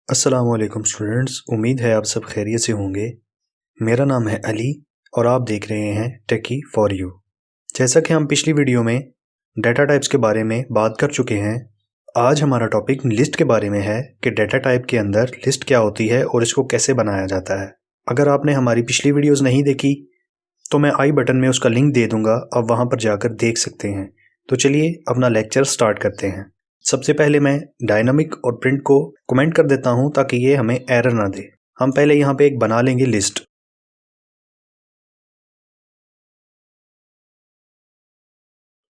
अस्सलामुअलैकुम स्टूडेंट्स, उम्मीद है आप सब खैरियत से होंगे। मेरा नाम है अली और आप देख रहे हैं टेकी फॉर यू। जैसा कि हम पिछली वीडियो में डाटा टाइप्स के बारे में बात कर चुके हैं, आज हमारा टॉपिक लिस्ट के बारे में है कि डाटा टाइप के अंदर लिस्ट क्या होती है और इसको कैसे बनाया जाता है। अगर आपने हमारी पिछली वीडियोज़ नहीं देखी तो मैं आई बटन में उसका लिंक दे दूँगा, आप वहाँ पर जाकर देख सकते हैं। तो चलिए अपना लेक्चर स्टार्ट करते हैं। सबसे पहले मैं डायनामिक और प्रिंट को कमेंट कर देता हूं ताकि ये हमें एरर ना दे। हम पहले यहां पे एक बना लेंगे लिस्ट।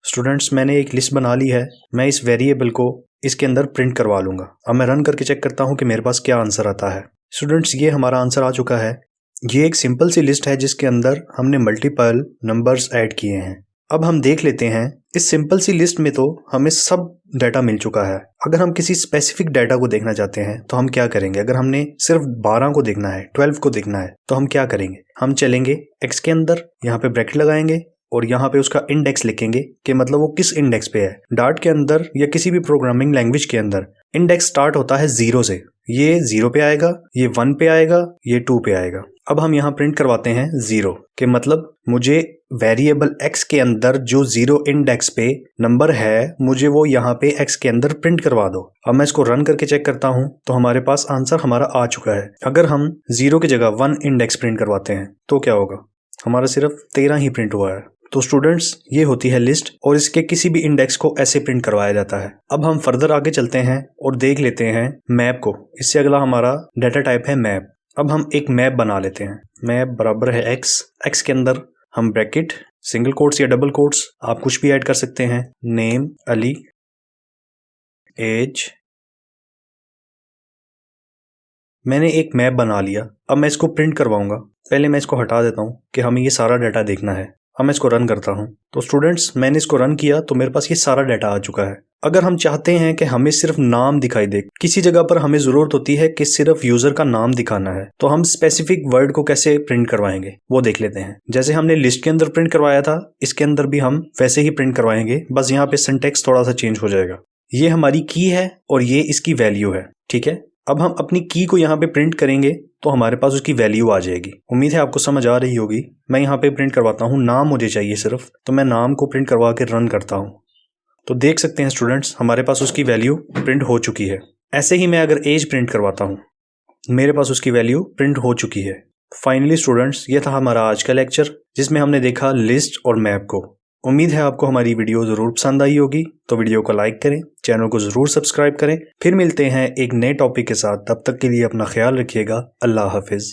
स्टूडेंट्स, मैंने एक लिस्ट बना ली है। मैं इस वेरिएबल को इसके अंदर प्रिंट करवा लूंगा। अब मैं रन करके चेक करता हूं कि मेरे पास क्या आंसर आता है। स्टूडेंट्स, ये हमारा आंसर आ चुका है। ये एक सिंपल सी लिस्ट है जिसके अंदर हमने मल्टीपल नंबर्स ऐड किए हैं। अब हम देख लेते हैं, इस सिंपल सी लिस्ट में तो हमें सब डाटा मिल चुका है। अगर हम किसी स्पेसिफिक डाटा को देखना चाहते हैं तो हम क्या करेंगे? अगर हमने सिर्फ 12 को देखना है, 12 को देखना है, तो हम क्या करेंगे? हम चलेंगे एक्स के अंदर, यहाँ पे ब्रैकेट लगाएंगे और यहाँ पे उसका इंडेक्स लिखेंगे कि मतलब वो किस इंडेक्स पे है। डार्ट के अंदर या किसी भी प्रोग्रामिंग लैंग्वेज के अंदर इंडेक्स स्टार्ट होता है 0 से। ये 0 पे आएगा, ये 1 पे आएगा, ये 2 पे आएगा। अब हम यहाँ प्रिंट करवाते हैं 0 के मतलब मुझे वेरिएबल x के अंदर जो 0 इंडेक्स पे नंबर है, मुझे वो यहाँ पे x के अंदर प्रिंट करवा दो। अब मैं इसको रन करके चेक करता हूँ तो हमारे पास आंसर हमारा आ चुका है। अगर हम 0 की जगह 1 इंडेक्स प्रिंट करवाते हैं तो क्या होगा? हमारा सिर्फ 13 ही प्रिंट हुआ है। तो स्टूडेंट्स, ये होती है लिस्ट और इसके किसी भी इंडेक्स को ऐसे प्रिंट करवाया जाता है। अब हम फर्दर आगे चलते हैं और देख लेते हैं मैप को। इससे अगला हमारा डाटा टाइप है मैप। अब हम एक मैप बना लेते हैं। मैप बराबर है एक्स के अंदर हम ब्रैकेट, सिंगल कोट्स या डबल कोट्स, आप कुछ भी ऐड कर सकते हैं, नेम अली, एज। मैंने एक मैप बना लिया। अब मैं इसको प्रिंट करवाऊंगा। पहले मैं इसको हटा देता हूं कि हमें ये सारा डाटा देखना है। अब मैं इसको रन करता हूं तो स्टूडेंट्स, मैंने इसको रन किया तो मेरे पास ये सारा डाटा आ चुका है। अगर हम चाहते हैं कि हमें सिर्फ नाम दिखाई दे, किसी जगह पर हमें जरूरत होती है कि सिर्फ यूजर का नाम दिखाना है, तो हम स्पेसिफिक वर्ड को कैसे प्रिंट करवाएंगे वो देख लेते हैं। जैसे हमने लिस्ट के अंदर प्रिंट करवाया था, इसके अंदर भी हम वैसे ही प्रिंट करवाएंगे, बस यहाँ पे सिंटैक्स थोड़ा सा चेंज हो जाएगा। ये हमारी की है और ये इसकी वैल्यू है, ठीक है। अब हम अपनी की को यहाँ पे प्रिंट करेंगे तो हमारे पास उसकी वैल्यू आ जाएगी। उम्मीद है आपको समझ आ रही होगी। मैं यहाँ पे प्रिंट करवाता हूँ, नाम मुझे चाहिए सिर्फ, तो मैं नाम को प्रिंट करवा के रन करता हूँ। तो देख सकते हैं स्टूडेंट्स, हमारे पास उसकी वैल्यू प्रिंट हो चुकी है। ऐसे ही मैं अगर एज प्रिंट करवाता हूँ, मेरे पास उसकी वैल्यू प्रिंट हो चुकी है। फाइनली स्टूडेंट्स, ये था हमारा आज का लेक्चर जिसमें हमने देखा लिस्ट और मैप को। उम्मीद है आपको हमारी वीडियो ज़रूर पसंद आई होगी। तो वीडियो को लाइक करें, चैनल को ज़रूर सब्सक्राइब करें। फिर मिलते हैं एक नए टॉपिक के साथ। तब तक के लिए अपना ख्याल रखिएगा। अल्लाह हाफिज़।